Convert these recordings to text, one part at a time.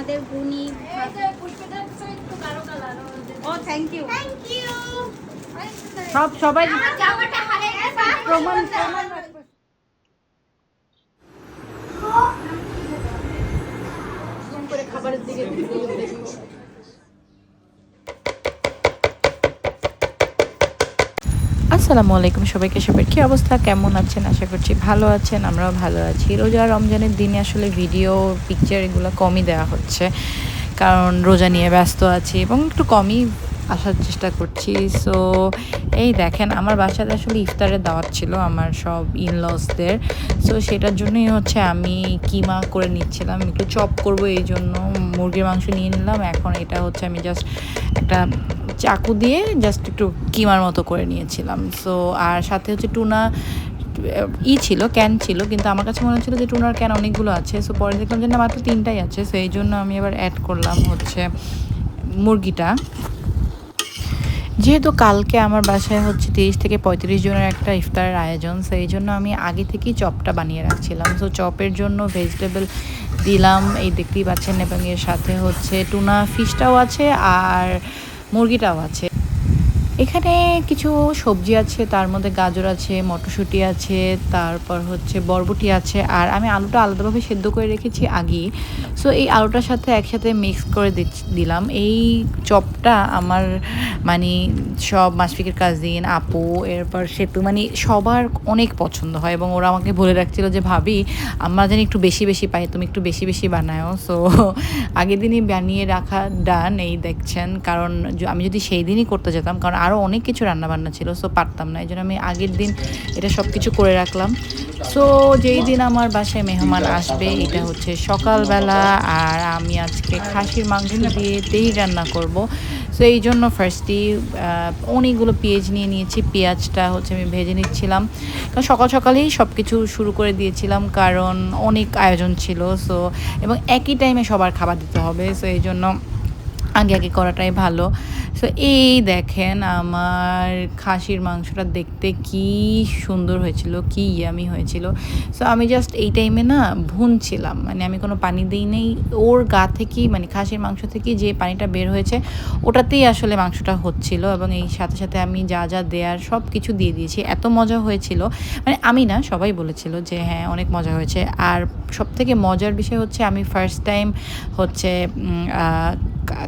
আমাদের বুনি। ও thank you. সবাই প্রমাণ করে খাবারের দিকে। আসসালামু আলাইকুম সবাইকে, সবার কী অবস্থা, কেমন আছেন? আশা করছি ভালো আছেন, আমরাও ভালো আছি। রোজা রমজানের দিনে আসলে ভিডিও পিকচার এগুলো কমই দেওয়া হচ্ছে, কারণ রোজা নিয়ে ব্যস্ত আছি এবং একটু কমই আসার চেষ্টা করছি। সো এই দেখেন, আমার বাসাতে আসলে ইফতারের দাওয়াত ছিল আমার সব ইনলসদের। সো সেটার জন্যই হচ্ছে আমি কিমা করে নিচ্ছিলাম, একটু চপ করব, এই জন্য মুরগির মাংস নিয়ে নিলাম। এখন এটা হচ্ছে আমি জাস্ট একটা চাকু দিয়ে জাস্ট একটু কিমার মতো করে নিয়েছিলাম। সো আর সাথে হচ্ছে টুনা ছিল, ক্যান ছিল, কিন্তু আমার কাছে মনে হচ্ছিলো যে টুনার ক্যান অনেকগুলো আছে। সো পরে দেখলাম যে না, মাত্র 3টাই আছে। সো এই জন্য আমি এবার অ্যাড করলাম হচ্ছে মুরগিটা। যেহেতু কালকে আমার বাসায় হচ্ছে 30 থেকে 35 জনের একটা ইফতারের আয়োজন, সো এই জন্য আমি আগে থেকেই চপটা বানিয়ে রাখছিলাম। সো চপের জন্য ভেজিটেবল দিলাম, এই দেখতেই পাচ্ছেন, এবং এর সাথে হচ্ছে টুনা ফিশটাও আছে আর মুরগিটাও আছে। এখানে কিছু সবজি আছে, তার মধ্যে গাজর আছে, মটরশুঁটি আছে, তারপর হচ্ছে বরবটি আছে, আর আমি আলুটা আলাদাভাবে সেদ্ধ করে রেখেছি আগেই। সো এই আলুটার সাথে একসাথে মিক্স করে দিলাম। এই চপটা আমার মানে সব মাশফিকের কাজিন, আপু, এরপর সেতু, মানে সবার অনেক পছন্দ হয়, এবং ওরা আমাকে বলে রাখছিল যে ভাবি, আমরা জানি একটু বেশি বেশি পাই, তুমি একটু বেশি বেশি বানাও। সো আগের দিনই বানিয়ে রাখা ডান, এই দেখছেন। কারণ আমি যদি সেই দিনই করতে যেতাম, কারণ আরও অনেক কিছু রান্নাবান্না ছিল, সো পারতাম না, এই জন্য আমি আগের দিন এটা সব কিছু করে রাখলাম। সো যেই দিন আমার বাসায় মেহমান আসবে, এটা হচ্ছে সকালবেলা, আর আমি আজকে খাসির মাংস দিয়ে তেই রান্না করব। সো এই জন্য ফার্স্টেই অনেকগুলো পেঁয়াজ নিয়ে নিয়েছি, পেঁয়াজটা হচ্ছে আমি ভেজে নিচ্ছিলাম, কারণ সকাল সকালেই সব কিছু শুরু করে দিয়েছিলাম, কারণ অনেক আয়োজন ছিল। সো এবং একই টাইমে সবার খাবার দিতে হবে, সো এই জন্য আগে আগে করাটাই ভালো। সো এই দেখেন, আমার খাসির মাংসটা দেখতে কি সুন্দর হয়েছিল, কি ইয়ামি হয়েছিল। সো আমি জাস্ট এই টাইমে না ভুনছিলাম, মানে আমি কোনো পানি দিই নেই, ওর গা থেকেই, মানে খাসির মাংস থেকে যে পানিটা বের হয়েছে ওটাতেই আসলে মাংসটা হচ্ছিল, এবং এই সাথে সাথে আমি যা যা দেয়ার সব কিছু দিয়ে দিয়েছি। এত মজা হয়েছিল, মানে আমি না, সবাই বলেছিল যে হ্যাঁ অনেক মজা হয়েছে। আর সবথেকে মজার বিষয় হচ্ছে আমি ফার্স্ট টাইম হচ্ছে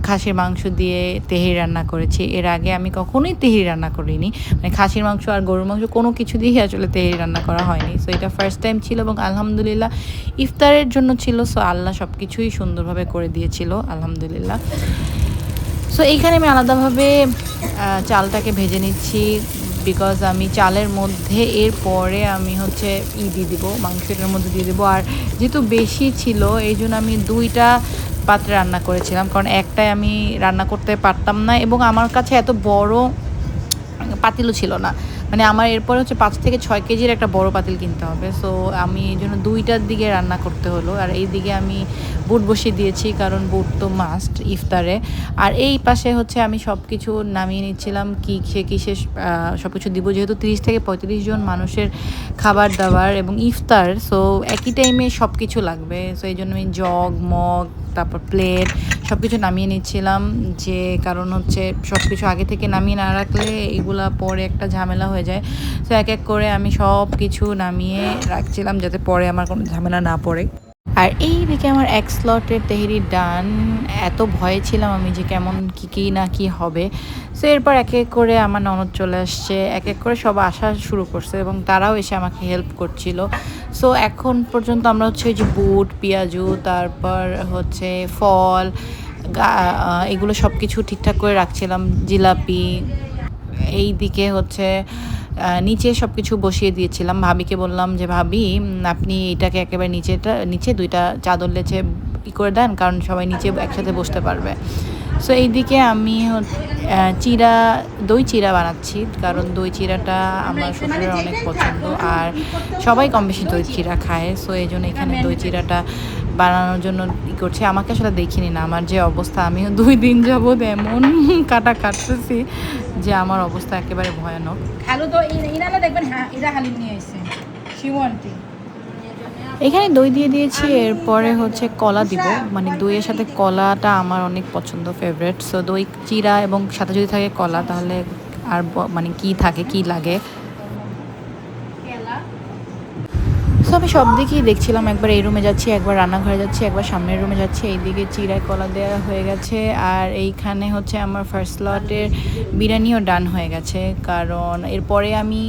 খাসির মাংস দিয়ে তেহেরি রান্না করেছি। এর আগে আমি কখনোই তেহেরি রান্না করিনি, মানে খাসির মাংস আর গরুর মাংস কোনো কিছু দিয়েই আসলে তেহেরি রান্না করা হয়নি। সো এটা ফার্স্ট টাইম ছিল, এবং আলহামদুলিল্লাহ ইফতারের জন্য ছিল। সো আল্লাহ সব কিছুই সুন্দরভাবে করে দিয়েছিল, আলহামদুলিল্লাহ। সো এইখানে আমি আলাদাভাবে চালটাকে ভেজে নিচ্ছি, বিকজ আমি চালের মধ্যে এরপরে আমি হচ্ছে দিয়ে দেবো, মাংসটার মধ্যে দিয়ে দেবো। আর যেহেতু বেশি ছিল, এই জন্য আমি 2টা পাত্রে রান্না করেছিলাম, কারণ একটাই আমি রান্না করতে পারতাম না, এবং আমার কাছে এত বড় পাতিলও ছিল না। মানে আমার এরপরে হচ্ছে 5 থেকে 6 কেজির একটা বড় পাতিল কিনতে হবে। সো আমি এই জন্য 2টার দিকে রান্না করতে হলো। আর এই দিকে আমি বুট বসিয়ে দিয়েছি, কারণ বুট তো মাস্ট ইফতারে। আর এই পাশে হচ্ছে আমি সব কিছু নামিয়ে নিচ্ছিলাম, কিসে সব কিছু দিব, যেহেতু 30 থেকে 35 জন মানুষের খাবার দাবার এবং ইফতার। সো একই টাইমে সব কিছু লাগবে। সো এই জন্য আমি জগ, মগ, তারপর প্লেট সব কিছু নামিয়ে নিচ্ছিলাম, যে কারণ হচ্ছে সব কিছু আগে থেকে নামিয়ে না রাখলে এগুলা পরে একটা ঝামেলা হয়ে যায়। তো এক এক করে আমি সব কিছু নামিয়ে রাখছিলাম, যাতে পরে আমার কোনো ঝামেলা না পড়ে। আর এই দিকে আমার এক স্লটের তেহেরি ডান। এত ভয়ে ছিলাম আমি যে কেমন কী না কি হবে। সো এরপর এক এক করে আমার ননদ চলে আসছে, এক এক করে সব আসা শুরু করছে, এবং তারাও এসে আমাকে হেল্প করছিল। সো এখন পর্যন্ত আমরা হচ্ছে ওই যে বুট, পেঁয়াজু, তারপর হচ্ছে ফল, এগুলো সব কিছু ঠিকঠাক করে রাখছিলাম, জিলাপি। এই দিকে হচ্ছে নিচে সব কিছু বসিয়ে দিয়েছিলাম। ভাবিকে বললাম যে ভাবি, আপনি এটাকে একেবারে নিচে 2টা চাদর লেচে করে দেন, কারণ সবাই নিচে একসাথে বসতে পারবে। সো এইদিকে আমি দই চিড়া বানাচ্ছি, কারণ দই চিড়াটা আমার শ্বশুরের অনেক পছন্দ, আর সবাই কম বেশি দই চিড়া খায়। সো এই জন্য এখানে দই চিড়াটা বানানোর জন্য করছি। আমাকে আসলে দেখিনি না আমার যে অবস্থা, আমিও 2 দিন যাবৎ এমন কাটতেছি যে আমার অবস্থা একেবারে ভয়ানক। হ্যালো, তো ইনারা দেখবেন, হ্যাঁ এরা হালিম নিয়ে এসেছে, শিবু আন্টি। এখানে দই দিয়ে দিয়েছি, এরপরে হচ্ছে কলা দিব, মানে দইয়ের সাথে কলাটা আমার অনেক পছন্দ, ফেভারিট। সো দই চিরা এবং সাথে যদি থাকে কলা তাহলে আর মানে কি থাকে, কি লাগে। সো আমি সব দিকেই দেখছিলাম, একবার এই রুমে যাচ্ছি, একবার রান্নাঘরে যাচ্ছি, একবার সামনের রুমে যাচ্ছি। এইদিকে চিড়ায় কলা দেওয়া হয়ে গেছে, আর এইখানে হচ্ছে আমার ফার্স্ট লটের বিরিয়ানিও ডান হয়ে গেছে। কারণ এরপরে আমি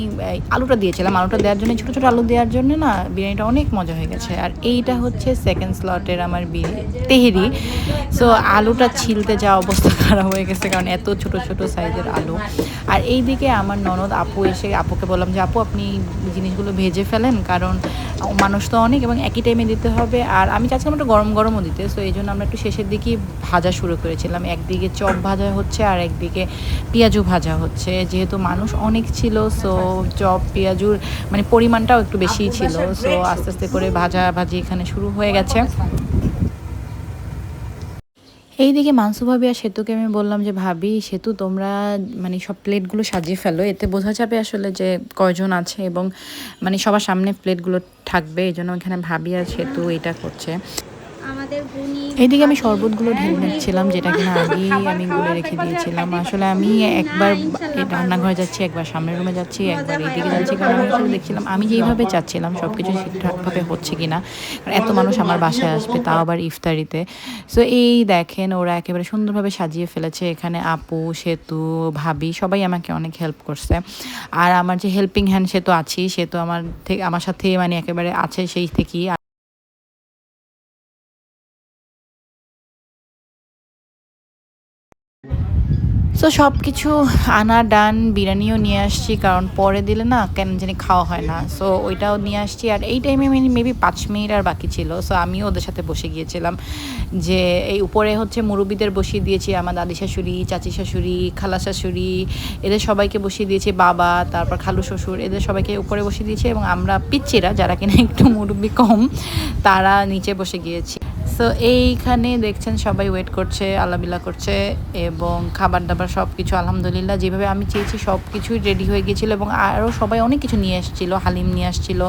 আলুটা দিয়েছিলাম, আলুটা দেওয়ার জন্য, ছোটো ছোটো আলু দেওয়ার জন্য না বিরিয়ানিটা অনেক মজা হয়ে গেছে। আর এইটা হচ্ছে সেকেন্ড স্লটের আমার তেহেরি। সো আলুটা ছিলতে যাওয়া অবস্থা খারাপ হয়ে গেছে, কারণ এত ছোট ছোট সাইজের আলু। আর এইদিকে আমার ননদ আপু এসে, আপুকে বললাম যে আপু আপনি জিনিসগুলো ভেজে ফেলেন, কারণ মানুষ তো অনেক এবং একই টাইমে দিতে হবে। আর আমি চাচ্ছিলাম একটু গরম গরমও দিতে, সো এই জন্য আমরা একটু শেষের দিকেই ভাজা শুরু করেছিলাম। একদিকে চপ ভাজা হচ্ছে আর একদিকে পেঁয়াজু ভাজা হচ্ছে, যেহেতু মানুষ অনেক ছিল। সো চপ পেঁয়াজুর মানে পরিমাণটাও একটু বেশিই ছিল। সো আস্তে আস্তে করে ভাজি এখানে শুরু হয়ে গেছে। এইদিকে মানসু ভাবি আর সেতুকে আমি বললাম যে ভাবি, সেতু তোমরা মানে সব প্লেটগুলো সাজিয়ে ফেলো, এতে বোঝা যাবে আসলে যে কয়জন আছে এবং মানে সবার সামনে প্লেটগুলো থাকবে। এই জন্য এখানে ভাবি আর সেতু এটা করছে। এইদিকে আমি শরবতগুলো ঢেলে নিচ্ছিলাম, যেটা কিনা আগেই আমি গুলে রেখে দিয়েছিলাম। আসলে আমি একবার রান্নাঘরে যাচ্ছি, একবার সামনের রুমে যাচ্ছি, একবার এইদিকে যাচ্ছি, কারণ আমি আসলে দেখছিলাম আমি যেইভাবে চাচ্ছিলাম সব কিছু ঠিকঠাকভাবে হচ্ছে কিনা। কারণ এত মানুষ আমার বাসায় আসবে, তাও আবার ইফতারিতে। সো এই দেখেন ওরা একেবারে সুন্দরভাবে সাজিয়ে ফেলেছে। এখানে আপু, সেতু, ভাবি সবাই আমাকে অনেক হেল্প করছে। আর আমার যে হেল্পিং হ্যান্ড সে তো আছেই, সে তো আমার সাথে মানে একেবারে আছে সেই থেকেই। সো সব কিছু আনা ডান, বিরিয়ানিও নিয়ে আসছি, কারণ পরে দিলে না কেন জানি খাওয়া হয় না। সো ওইটাও নিয়ে আসছি। আর এই টাইমে মেবি 5 মিনিট আর বাকি ছিল। সো আমিও ওদের সাথে বসে গিয়েছিলাম, যে এই উপরে হচ্ছে মুরব্বিদের বসিয়ে দিয়েছি, আমার দাদি শাশুড়ি, চাচি শাশুড়ি, খালা শাশুড়ি, এদের সবাইকে বসিয়ে দিয়েছি, বাবা, তারপর খালু শ্বশুর, এদের সবাইকে উপরে বসিয়ে দিয়েছি। এবং আমরা পিচ্চিরা যারা কিনা একটু মুরব্বি কম, তারা নিচে বসে গিয়েছি। সো এইখানে দেখছেন সবাই ওয়েট করছে, আল্লাবিল্লা করছে, এবং খাবার দাবার সব কিছু আলহামদুলিল্লাহ যেভাবে আমি চেয়েছি সব কিছুই রেডি হয়ে গিয়েছিলো। এবং আরও সবাই অনেক কিছু নিয়ে এসেছিলো, হালিম নিয়ে আসছিলো,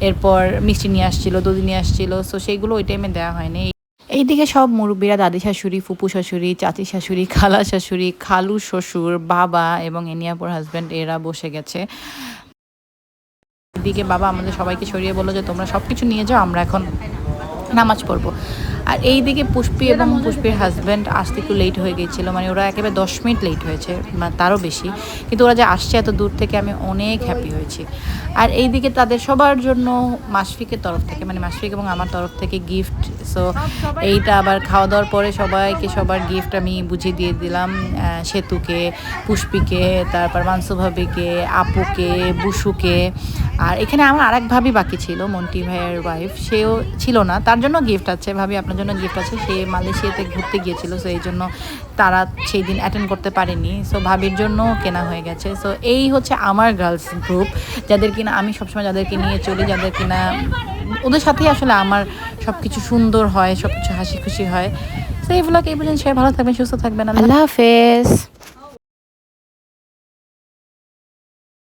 এরপর মিষ্টি নিয়ে আসছিলো, দুধ নিয়ে আসছিলো। সো সেইগুলো ওই টাইমে দেওয়া হয়নি। এইদিকে সব মুরব্বীরা, দাদি শাশুড়ি, ফুপু শাশুড়ি, চাচি শাশুড়ি, খালা শাশুড়ি, খালু শ্বশুর, বাবা এবং এনিয়াপুর হাজব্যান্ড এরা বসে গেছে। এদিকে বাবা আমাদের সবাইকে সরিয়ে বললো যে তোমরা সব কিছু নিয়ে যাও, আমরা এখন নামাজ পড়বো। আর এইদিকে পুষ্পি এবং পুষ্পির হাজব্যান্ড আসতে একটু লেট হয়ে গিয়েছিল, মানে ওরা একেবারে 10 মিনিট লেট হয়েছে, মানে তারও বেশি। কিন্তু ওরা যে আসছে এত দূর থেকে আমি অনেক হ্যাপি হয়েছি। আর এইদিকে তাদের সবার জন্য মাশফিকের তরফ থেকে, মানে মাশফিক এবং আমার তরফ থেকে গিফট। সো এইটা আবার খাওয়া দাওয়ার পরে সবাইকে সবার গিফট আমি বুঝিয়ে দিয়ে দিলাম। সেতুকে, পুষ্পিকে, তারপর মানসু ভাবিকে, আপুকে, বুসুকে। আর এখানে আমার আরেক ভাবি বাকি ছিল, মন্টি ভাইয়ের ওয়াইফ, সেও ছিল না, তার জন্য গিফট আছে। ভাবি আপনার জন্য গিফট আছে, সে মালয়েশিয়াতে ঘুরতে গিয়েছিল, সো এই জন্য তারা সেই দিন অ্যাটেন্ড করতে পারেনি। সো ভাবির জন্য কেনা হয়ে গেছে। সো এই হচ্ছে আমার গার্লস গ্রুপ, যাদের কিনা আমি সবসময় যাদেরকে নিয়ে চলি, যাদের কিনা ওদের সাথেই আসলে আমার সব কিছু সুন্দর হয়, সব কিছু হাসি খুশি হয়। সো এই ব্লগ এই পর্যন্ত, সবাই ভালো থাকবেন, সুস্থ থাকবেন, আল্লাহ হাফেজ।